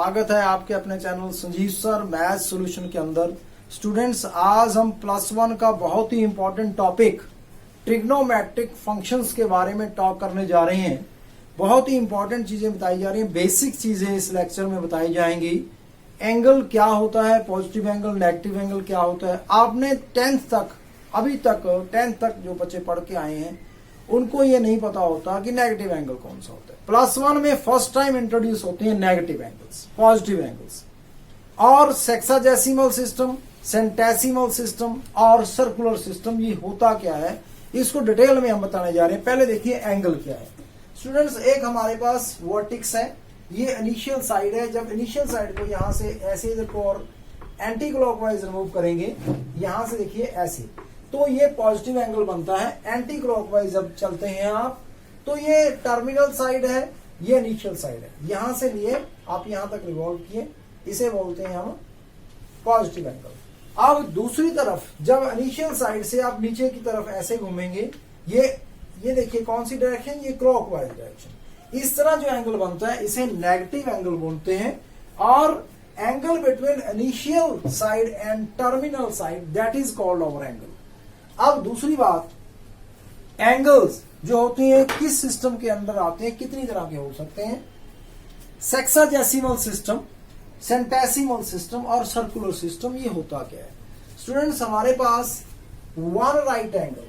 स्वागत है आपके अपने channel Sanjeev sir math solution के अंदर। स्टूडेंट्स, आज हम +1 का बहुत ही इंपॉर्टेंट टॉपिक ट्रिग्नोमेट्रिक फंक्शंस के बारे में टॉक करने जा रहे हैं। बहुत ही इंपॉर्टेंट चीजें बताई जा रही हैं, बेसिक चीजें इस लेक्चर में बताई जाएंगी। एंगल क्या होता है, पॉजिटिव एंगल, नेगेटिव एंगल क्या होता है। आपने 10th तक, अभी तक 10th तक जो बच्चे पढ़ के आए हैं उनको ये नहीं पता होता कि नेगेटिव एंगल कौन सा होता है। +1 में फर्स्ट टाइम इंट्रोड्यूस होते हैं नेगेटिव एंगल्स, पॉजिटिव एंगल्स, और सेक्साडेसिमल सिस्टम, सेंटेसिमल सिस्टम और सर्कुलर सिस्टम। ये होता क्या है इसको डिटेल में हम बताने जा रहे हैं। पहले देखिए एंगल क्या है। स्टूडेंट्स, एक हमारे पास वर्टिक्स है, ये इनिशियल साइड है। जब इनिशियल साइड को यहां से ऐसे इधर को और एंटी क्लॉकवाइज रिमूव करेंगे, यहां से देखिए ऐसे, तो ये पॉजिटिव एंगल बनता है। एंटी क्लॉकवाइज जब चलते हैं आप, तो ये टर्मिनल साइड है, ये इनिशियल साइड है। यहां से लिए आप यहां तक रिवॉल्व किए, इसे बोलते हैं हम पॉजिटिव एंगल। अब दूसरी तरफ जब इनिशियल साइड से आप नीचे की तरफ ऐसे घूमेंगे, ये देखिए कौन सी डायरेक्शन, ये क्लॉकवाइज डायरेक्शन। इस तरह जो एंगल बनता है इसे नेगेटिव एंगल बोलते हैं। और angle between initial side and terminal side, that is called hour angle. अब दूसरी बात, एंगल्स जो होती हैं किस सिस्टम के अंदर आते हैं, कितनी तरह के हो सकते हैं। सेक्साडेसिमल सिस्टम, सेंटेसिमल सिस्टम और सर्कुलर सिस्टम। ये होता क्या है स्टूडेंट्स, हमारे पास one right angle,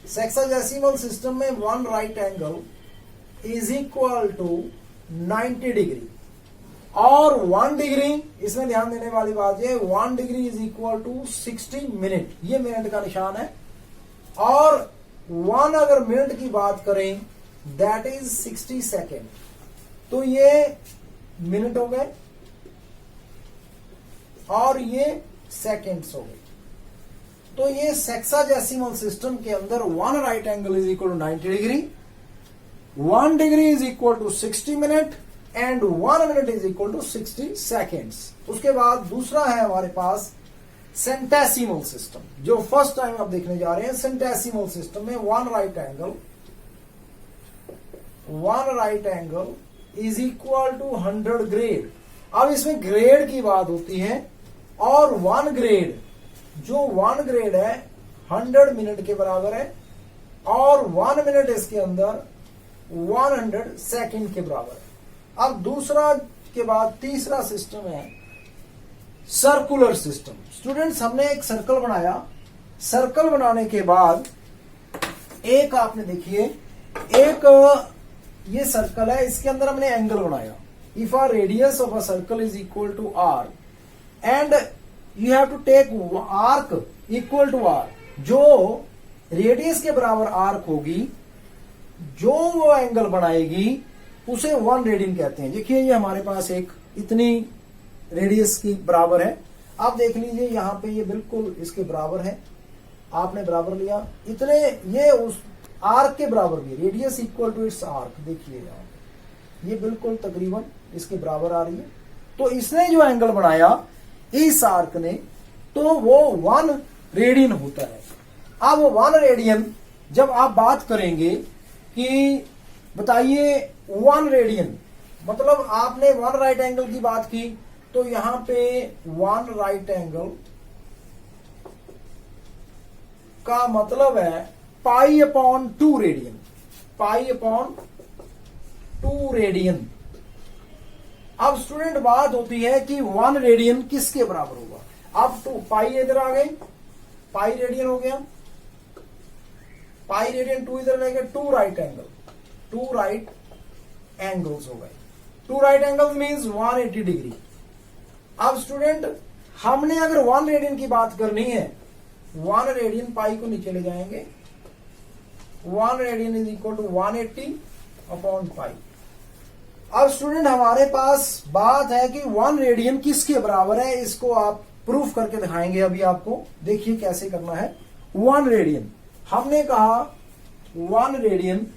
sexagesimal system में one right angle is equal to 90 degree, और 1 डिग्री, इसमें ध्यान देने वाली बात है, 1 degree is equal to 60 minute. ये मिनट का निशान है। और 1 अगर मिनट की बात करें, दैट इज 60 सेकेंड। तो ये मिनट हो गए और ये सेकेंड्स हो गए। तो ये सेक्साडेसिमल सिस्टम के अंदर 1 right angle is equal to 90 degree, 1 degree is equal to 60 minute and 1 minute is equal to 60 seconds. उसके बाद दूसरा है हमारे पास सेंटेसिमल सिस्टम, जो फर्स्ट टाइम आप देखने जा रहे हैं। सेंटेसिमल सिस्टम में 1 right angle is equal to 100 grade. अब इसमें ग्रेड की बात होती है, और 1 ग्रेड, जो 1 ग्रेड है 100 मिनट के बराबर है, और 1 मिनट इसके अंदर 100 सेकेंड के बराबर है। अब दूसरा के बाद तीसरा सिस्टम है सर्कुलर सिस्टम। स्टूडेंट्स, हमने एक सर्कल बनाया, सर्कल बनाने के बाद एक आपने देखिए, एक ये सर्कल है, इसके अंदर हमने एंगल बनाया। If r radius of a circle is equal to r and you have to take arc equal to r, जो रेडियस के बराबर आर्क होगी, जो वो एंगल बनाएगी उसे 1 रेडियन कहते हैं। देखिए ये हमारे पास एक इतनी रेडियस की बराबर है। आप देख लीजिए यहाँ पे ये बिल्कुल इसके बराबर है, आपने बराबर लिया इतने, ये उस आर्क के बराबर भी, radius equal to its arc. देखिए यहाँ पे ये बिल्कुल तकरीबन इसके बराबर आ रही है। तो इसने जो एंगल बनाया इस आर्क ने, तो वो 1 रेडियन होता है। अब 1 रेडियन जब आप बात करेंगे कि बताइए 1 रेडियन, मतलब आपने 1 राइट एंगल की बात की, तो यहां पे 1 राइट एंगल का मतलब है π/2 रेडियन, π/2 रेडियन। अब स्टूडेंट बात होती है कि 1 रेडियन किसके बराबर होगा। अब 2 पाई इधर आ गई, पाई रेडियन हो गया, पाई रेडियन 2 इधर ले गए, 2 राइट एंगल, 2 राइट एंगल्स हो गए। 2 राइट एंगल्स मींस 180 डिग्री। अब स्टूडेंट, हमने अगर 1 रेडियन की बात करनी है, 1 रेडियन, पाई को नीचे ले जाएंगे, 1 radian is equal to 180 upon pi. अब स्टूडेंट हमारे पास बात है कि 1 रेडियन किसके बराबर है, इसको आप प्रूफ करके दिखाएंगे अभी आपको। देखिए कैसे करना है। 1 रेडियन, हमने कहा 1 radian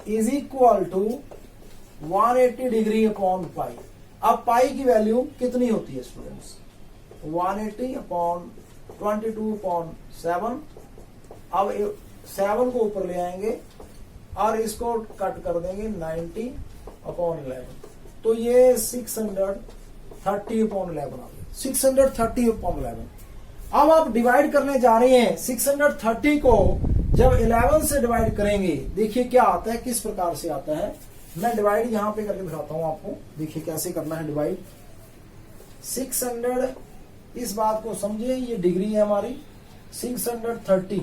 is equal to 180 degree upon pi. अब पाई की वैल्यू कितनी होती है स्टूडेंट्स, 180 अपॉन 22/7। अब 7 को ऊपर ले आएंगे और इसको कट कर देंगे 90 अपॉन 11, तो ये 630 अपॉन 11 आ गया, 630 अपॉन 11। अब आप डिवाइड करने जा रहे हैं 630 को जब 11 से डिवाइड करेंगे, देखिए क्या आता है, किस प्रकार से आता है। मैं डिवाइड यहां पे करके दिखाता हूं आपको, देखिए कैसे करना है डिवाइड। 600, इस बात को समझिए, ये डिग्री है हमारी। 630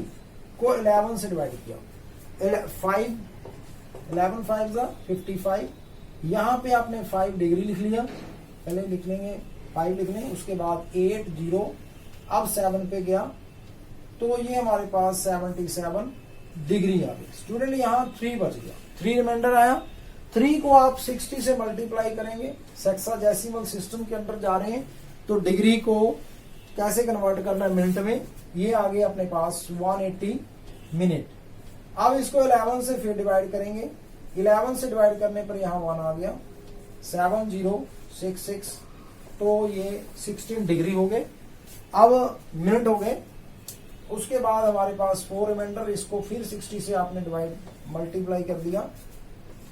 को 11 से डिवाइड किया, 11 5 जा 55, यहां पे आपने 5 डिग्री लिख लिया, पहले लिख लेंगे 5 लिख लें, उसके बाद 8 0, अब 7 पे गया तो ये हमारे पास 77 डिग्री आ गई। स्टूडेंट यहां 3 बच गया, 3 रिमाइंडर आया। 3 को आप 60 से मल्टीप्लाई करेंगे, सेक्साडेसिमल सिस्टम के अंदर जा रहे हैं, तो डिग्री को कैसे कन्वर्ट करना है मिनट में, ये आ गया अपने पास 180 मिनट। अब इसको 11 से फिर डिवाइड करेंगे, 11 से डिवाइड करने पर यहां 1 आ गया, 7066, तो ये 16 डिग्री हो गए। अब मिनट हो गए, उसके बाद हमारे पास 4 रिमाइंडर, इसको फिर 60 से आपने डिवाइड मल्टीप्लाई कर दिया,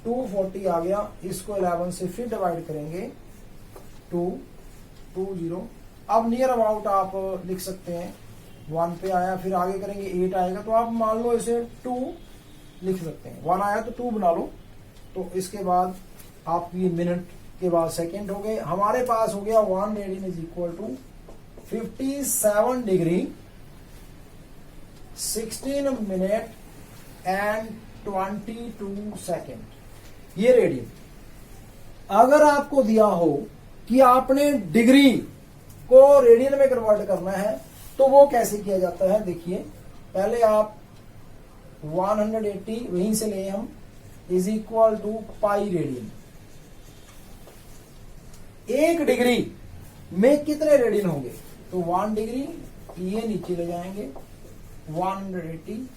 240 आ गया। इसको 11 से फिर डिवाइड करेंगे, 220। अब नियर अबाउट आप लिख सकते हैं 1 पे आया, फिर आगे करेंगे 8 आएगा, तो आप मान लो इसे 2 लिख सकते हैं। 1 आया तो 2 बना लो, तो इसके बाद आप ये मिनट के बाद सेकेंड हो गए। हमारे पास हो गया 1 radian is equal to 57 degree 16 minute and 22 second, ये रेडियन। अगर आपको दिया हो कि आपने डिग्री को रेडियन में कन्वर्ट करना है, तो वो कैसे किया जाता है, देखिए पहले आप 180 वहीं से ले हम, is equal to pi radian. 1 degree में कितने रेडियन होंगे, तो 1 डिग्री, ये नीचे ले जाएंगे 180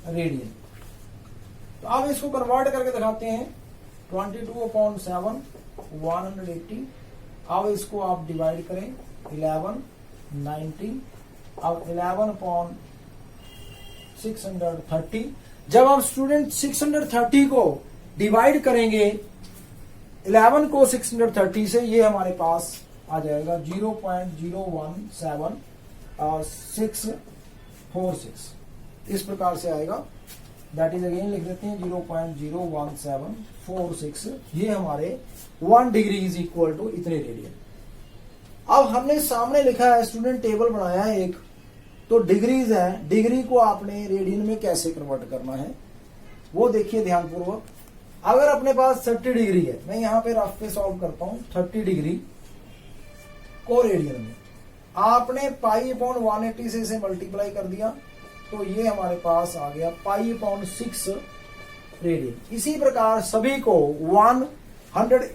रेडियन। तो अब इसको कन्वर्ट करके दिखाते हैं, 22/7 180। अब इसको आप डिवाइड करें 11 90, अब 11/630। जब आप स्टूडेंट 630 को डिवाइड करेंगे 11 को 630 से, ये हमारे पास आ जाएगा 0.017646, इस प्रकार से आएगा। दैट इज अगेन लिख देते हैं 0.01746, ये हमारे 1 डिग्री इज इक्वल टू इतने रेडियन। अब हमने सामने लिखा है स्टूडेंट, टेबल बनाया है एक, तो डिग्रीज है, डिग्री को आपने रेडियन में कैसे कन्वर्ट करना है वो देखिए ध्यानपूर्वक। अगर अपने पास 30 डिग्री है, मैं यहां पे रफ पे सॉल्व करता हूं, 30 डिग्री को रेडियन में आपने पाई/180 से इसे मल्टीप्लाई कर दिया, तो ये हमारे पास आ गया पाई/6 रेडियन। इसी प्रकार सभी को 100,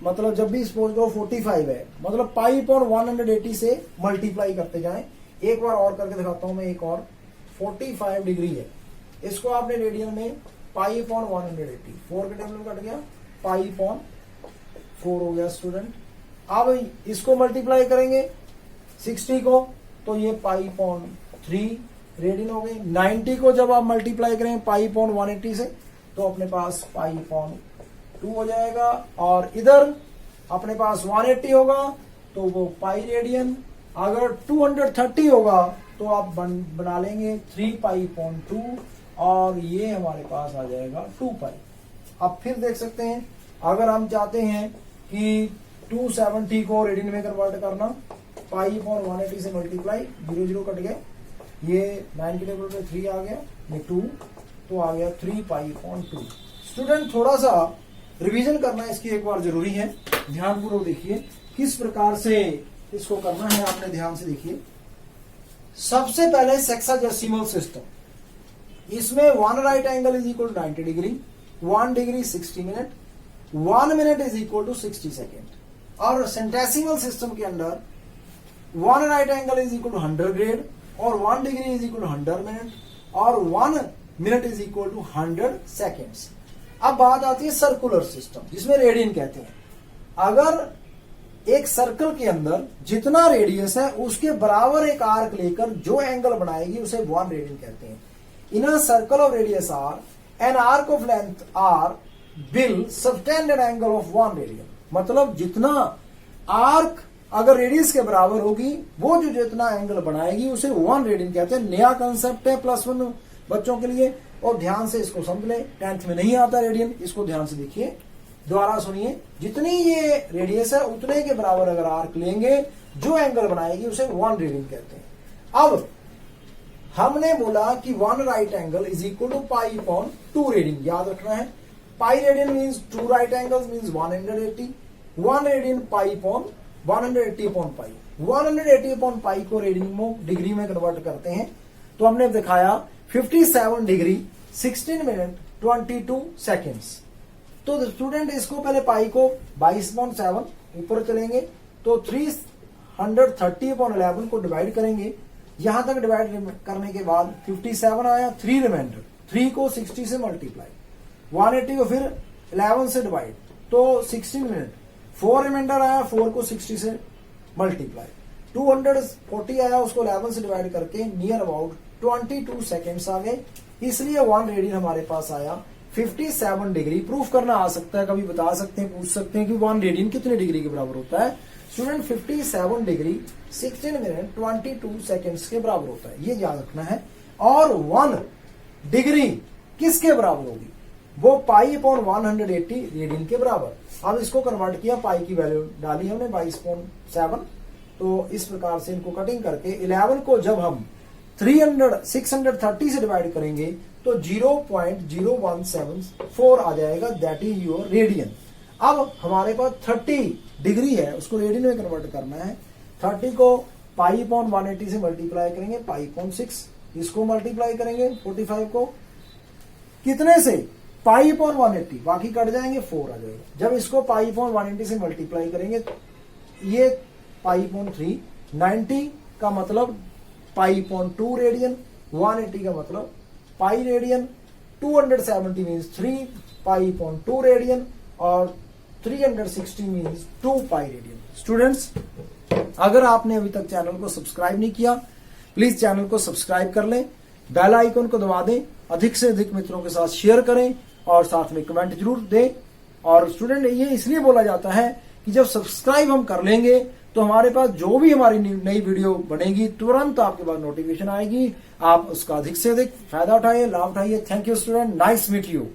मतलब जब भी सपोज करो 45 है, मतलब पाई/180 से मल्टीप्लाई करते जाएं। एक बार और करके दिखाता हूं मैं, एक और 45 डिग्री है, इसको आपने रेडियन में पाई/180, 4 के टेबल में कट गया, पाई/4 हो गया स्टूडेंट। अब इसको मल्टीप्लाई करेंगे 60 को, तो ये पाई/3 रेडियन हो गई। 90 को जब आप मल्टीप्लाई करें पाई/180 से, तो अपने पास पाई/2 हो जाएगा, और इधर अपने पास 180 होगा तो वो पाई रेडियन। अगर 230 होगा तो आप बना लेंगे 3 पाई/2, और ये हमारे पास आ जाएगा 2 पाई। अब फिर देख सकते हैं, अगर हम चाहते हैं कि 270 को रेडियन में कन्वर्ट करना, पाई/180 से मल्टीप्लाई, 0 0 कट गए, ये 9 के टेबल पे 3 आ गया, ये 2, तो आ गया 3 पाई/2। स्टूडेंट थोड़ा सा रिवीजन करना इसकी एक बार जरूरी है, ध्यानपूर्वक देखिए किस प्रकार से इसको करना है, आपने ध्यान से देखिए। सबसे पहले सेक्साडेसिमल सिस्टम, इसमें 1 right angle is equal to 90 degree, 1 degree 60 minute, 1 minute is equal to 60 second. और सेंटेसिमल सिस्टम के अंदर 1 right angle is equal to 100 grade, और 1 degree is equal to 100 minute, और 1 minute is equal to 100 seconds. अब बात आती है circular system, जिसमें रेडियन कहते हैं। अगर एक सर्कल के अंदर जितना रेडियस है उसके बराबर एक आर्क लेकर जो एंगल बनाएगी उसे 1 रेडियन कहते हैं। In a circle of radius R, an arc of length R will subtended angle of 1 radian, मतलब जितना आर्क अगर रेडियस के बराबर होगी वो जो जितना एंगल बनाएगी उसे 1 रेडियन कहते हैं। नया कंसेप्ट है +1 बच्चों के लिए, और ध्यान से इसको समझ लें। 10th में नहीं आता रेडियन, इसको ध्यान से देखिए, दोबारा सुनिए। जितनी ये रेडियस है उतने के बराबर अगर आर्क लेंगे, जो एंगल बनाएगी उसे 1 रेडियन कहते हैं। अब हमने बोला कि 1 right angle is equal to pi upon 2 radian, याद रखना है। Pi radian means 2 right angles means 180, 1 radian pi upon 180 upon pi. 180 upon pi को रेडियन में डिग्री में कन्वर्ट करते हैं, तो हमने दिखाया 57 डिग्री 16 मिनट 22 सेकेंड्स। तो स्टूडेंट इसको पहले पाई को 22.7 ऊपर चलेंगे तो 330 अपॉन 11 को डिवाइड करेंगे। यहां तक डिवाइड करने के बाद 57 आया, 3 रिमाइंडर, 3 को 60 से मल्टीप्लाई, 180 को फिर 11 से डिवाइड तो 16 मिनट, 4 रिमाइंडर आया, 4 को 60 से मल्टीप्लाई, 240 आया, उसको 11 से डिवाइड करके नियर अबाउट 22 सेकेंड्स आ गए। इसलिए 1 रेडियन हमारे पास आया 57 डिग्री। प्रूफ करना आ सकता है, कभी बता सकते हैं, पूछ सकते हैं कि 1 रेडियन कितने डिग्री के बराबर होता है। स्टूडेंट 57 डिग्री 16 मिनट 22 सेकेंड्स के बराबर होता है, ये याद रखना है। और 1 डिग्री किसके बराबर होगी, वो पाई अपॉन 180 रेडियन के बराबर। अब इसको कन्वर्ट किया, पाई की वैल्यू डाली हमने 22.7, तो इस प्रकार से इनको कटिंग करके 11 को जब हम 630 से डिवाइड करेंगे तो 0.0174 आ जाएगा, दैट इज योर रेडियन। अब हमारे पास 30 डिग्री है, उसको रेडियन में कन्वर्ट करना है। 30 को पाई अपॉन 180 से मल्टीप्लाई करेंगे, पाई अपॉन 6, इसको मल्टीप्लाई करेंगे 45 को कितने से, पाई अपॉन 180, बाकी कट जाएंगे, 4 आ जाएगा। जब इसको पाई अपॉन 180 से मल्टीप्लाई करेंगे, ये पाई अपॉन 3, 90 का मतलब पाई अपॉन 2 रेडियन, 180 का मतलब पाई रेडियन, 270 मीन्स 3 पाई अपॉन 2 रेडियन, और 360 मीन्स 2 पाई रेडियन। स्टूडेंट्स, अगर आपने अभी तक चैनल को सब्सक्राइब नहीं किया, प्लीज चैनल को सब्सक्राइब कर लें, बेल आइकन को दबा दें, अधिक से अधिक मित्रों के साथ शेयर करें और साथ में कमेंट जरूर दें। और स्टूडेंट, ये इसलिए बोला जाता है कि जब सब्सक्राइब हम कर लेंगे तो हमारे पास जो भी हमारी नई वीडियो बनेगी तुरंत आपके पास नोटिफिकेशन आएगी, आप उसका अधिक से अधिक फायदा उठाइए, लाभ उठाइए। Thank you student, nice meet you.